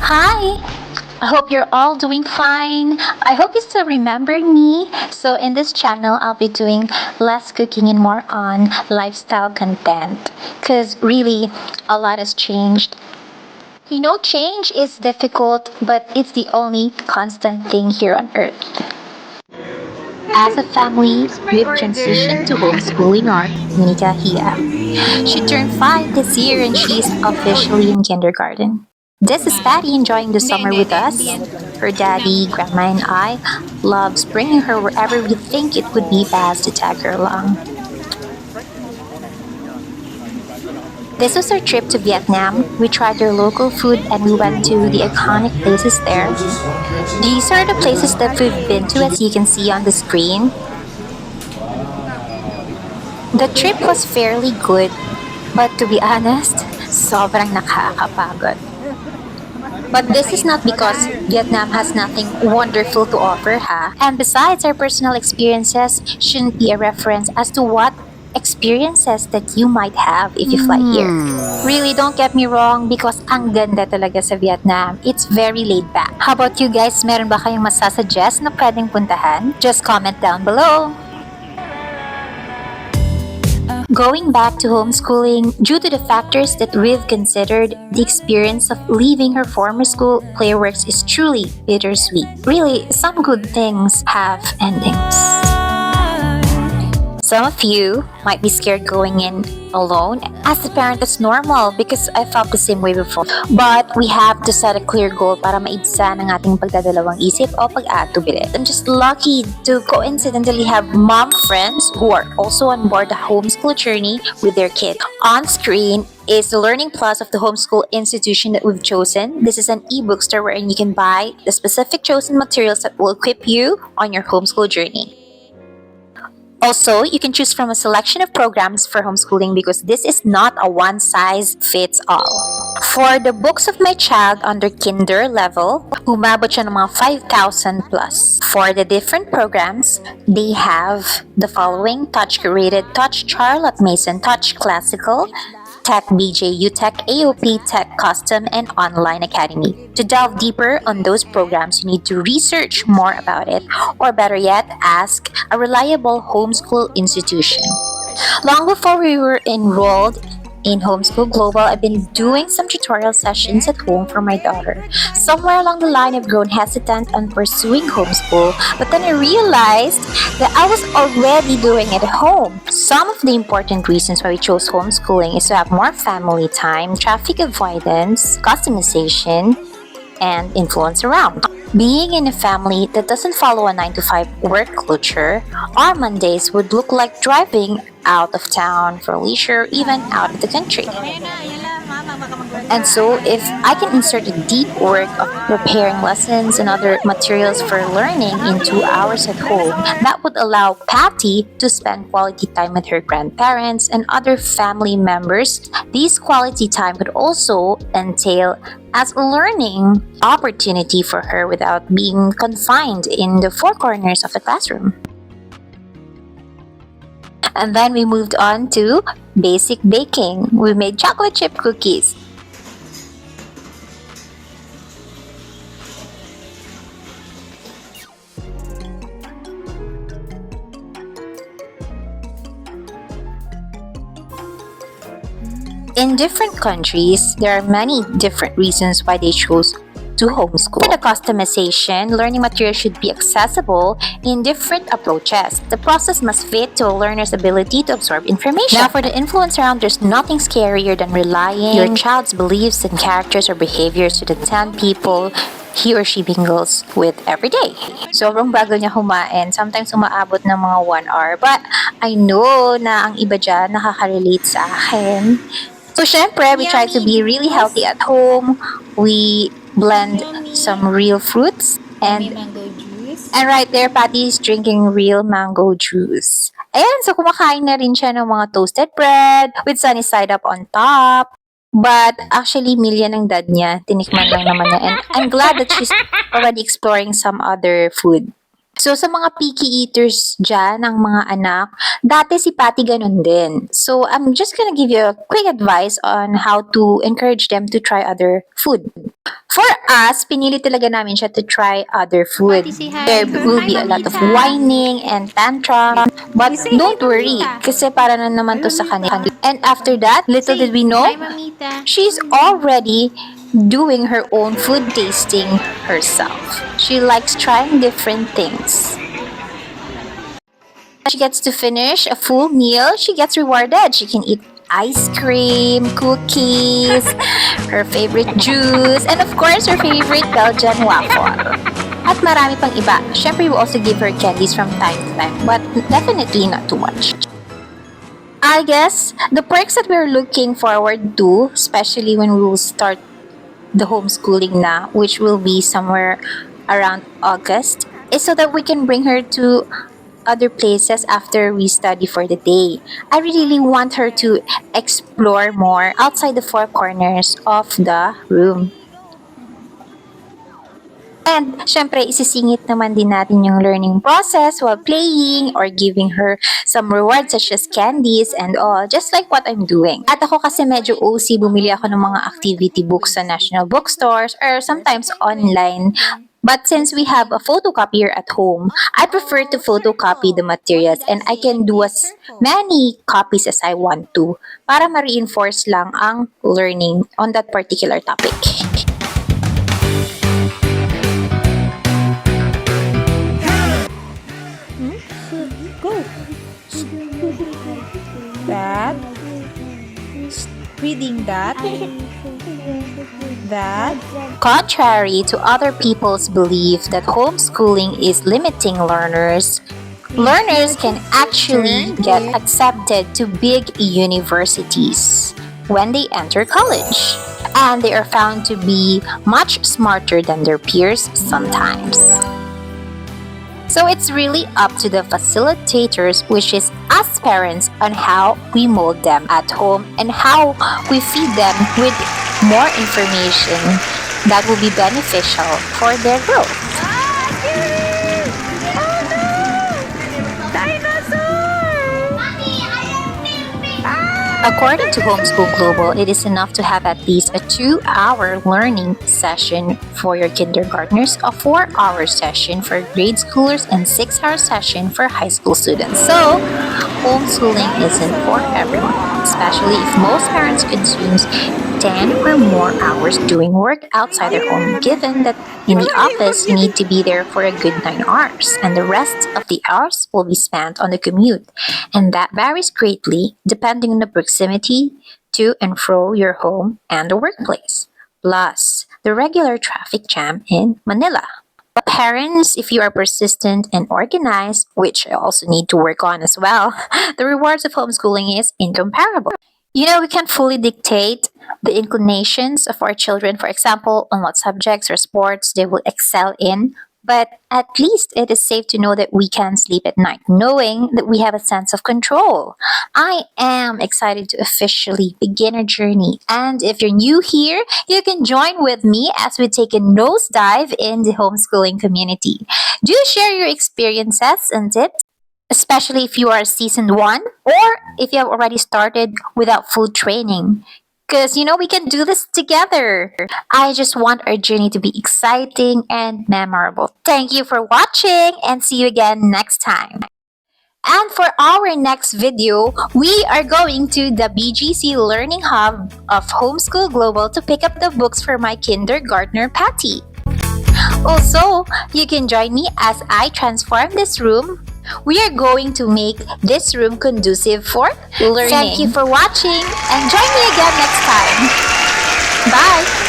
Hi! I hope you're all doing fine. I hope you still remember me. So, in this channel, I'll be doing less cooking and more on lifestyle content. Because really, a lot has changed. Change is difficult, but it's the only constant thing here on earth. As a family, we've transitioned to homeschooling our mini Kahia. She turned 5 this year and she's officially in kindergarten. This is Patty enjoying the Hindi, summer hindi, with hindi. Hindi us. yan. Her Kailangan daddy, to. grandma, and I loves bringing her wherever we think it would be best to tag her along. This was our trip to Vietnam. We tried their local food and we went to the iconic places there. These are the places that we've been to as you can see on the screen. The trip was fairly good, but to be honest, sobrang nakakapagod. But this is not because Vietnam has nothing wonderful to offer, ha? And besides, our personal experiences shouldn't be a reference as to what experiences that you might have if you fly here. Really, don't get me wrong because ang ganda talaga sa Vietnam. It's very laid back. How about you guys? Meron ba kayong masasuggest na pwedeng puntahan? Just comment down below. Going back to homeschooling, due to the factors that we've considered, the experience of leaving her former school, Playworks, is truly bittersweet. Really, some good things have endings. Some of you might be scared going in alone. As a parent, that's normal because I felt the same way before. But we have to set a clear goal para maibsan ang ating pagdadalawang isip o pag-aatubilit. I'm just lucky to coincidentally have mom friends who are also on board the homeschool journey with their kids. On screen is the Learning Plus of the homeschool institution that we've chosen. This is an ebook store wherein you can buy the specific chosen materials that will equip you on your homeschool journey. Also, you can choose from a selection of programs for homeschooling because this is not a one-size-fits-all. For the books of my child under kinder level, umabot siya ng mga 5,000 plus. For the different programs, they have the following: Touch Curated, Touch Charlotte Mason, Touch Classical, Tech BJ, UTech, AOP, Tech Custom, and Online Academy. To delve deeper on those programs, you need to research more about it, or better yet, ask a reliable homeschool institution. Long before we were enrolled in Homeschool Global, I've been doing some tutorial sessions at home for my daughter. Somewhere along the line, I've grown hesitant on pursuing homeschool, but then I realized that I was already doing it at home. Some of the important reasons why we chose homeschooling is to have more family time, traffic avoidance, customization, and influence around. Being in a family that doesn't follow a 9 to 5 work culture, our Mondays would look like driving out of town for leisure, even out of the country. Ayan na, ayan lang. Mama, baka mag-work And so, if I can insert the deep work of preparing lessons and other materials for learning in 2 hours at home, that would allow Patty to spend quality time with her grandparents and other family members. This quality time could also entail as a learning opportunity for her without being confined in the four corners of the classroom. And then we moved on to basic baking. We made chocolate chip cookies. In different countries, there are many different reasons why they chose to homeschool. For the customization, learning materials should be accessible in different approaches. The process must fit to a learner's ability to absorb information. Now, for the influence around, there's nothing scarier than relying your child's beliefs and characters or behaviors to the 10 people he or she mingles with every day. Sobrang bagal niya kumain. Sometimes umaabot ng mga 1 hour. But I know na ang iba dyan nakaka-relate sa akin. So, syempre, we try to be really healthy at home. We blend some real fruits. May And mango juice. right there, Patty is drinking real mango juice. Ayan, so kumakain na rin siya ng mga toasted bread with sunny side up on top. But actually, Milya ng dad niya. Tinikman lang naman niya. And I'm glad that she's already exploring some other food. So, sa mga picky eaters dyan, ng mga anak, dati si Patty ganun din. So, I'm just gonna give you a quick advice on how to encourage them to try other food. For us, pinili talaga namin siya to try other food. Ate, say hi. There will be a lot of Mamita. whining and tantrum. But Say hi, don't worry, Mamita. kasi para na naman to sa kanila. And after that, little Say did we know, hi, Mamita. she's already doing her own food tasting herself. She likes trying different things. She gets to finish a full meal, she gets rewarded. She can eat ice cream, cookies, her favorite juice, and of course, her favorite Belgian waffle. At marami pang iba. Syempre, we also give her candies from time to time, but definitely not too much. I guess the perks that we're looking forward to, especially when we will start the homeschooling na, which will be somewhere around August, is so that we can bring her to other places after we study for the day. I really want her to explore more outside the four corners of the room. And syempre, isisingit naman din natin yung learning process while playing or giving her some rewards such as candies and all, just like what I'm doing. At ako kasi medyo OC, bumili ako ng mga activity books sa national bookstores or sometimes online. But since we have a photocopier at home, I prefer to photocopy the materials and I can do as many copies as I want to para ma-reinforce lang ang learning on that particular topic. That. Reading that. That. Contrary to other people's belief that homeschooling is limiting learners, learners can actually get accepted to big universities when they enter college. And they are found to be much smarter than their peers sometimes. So it's really up to the facilitators, which is us parents, on how we mold them at home and how we feed them with more information that will be beneficial for their growth. According to Homeschool Global, it is enough to have at least a 2-hour learning session for your kindergartners, a 4-hour session for grade schoolers, and 6-hour session for high school students. So, homeschooling isn't for everyone, especially if most parents consume 10 or more hours doing work outside their home, given that in the office you need to be there for a good 9 hours, and the rest of the hours will be spent on the commute. And that varies greatly depending on the proximity to and fro your home and the workplace, plus the regular traffic jam in Manila. But parents, if you are persistent and organized, which I also need to work on as well, the rewards of homeschooling is incomparable. You know, we can't fully dictate the inclinations of our children, for example, on what subjects or sports they will excel in, but at least it is safe to know that we can sleep at night, knowing that we have a sense of control. I am excited to officially begin our journey, and if you're new here, you can join with me as we take a nosedive in the homeschooling community. Do share your experiences and tips, especially if you are a seasoned one or if you have already started without full training. Because, you know, we can do this together. I just want our journey to be exciting and memorable. Thank you for watching and see you again next time. And for our next video, we are going to the BGC Learning Hub of Homeschool Global to pick up the books for my kindergartner Patty. Also, you can join me as I transform this room. We are going to make this room conducive for learning. Thank you for watching and join me again next time. Bye!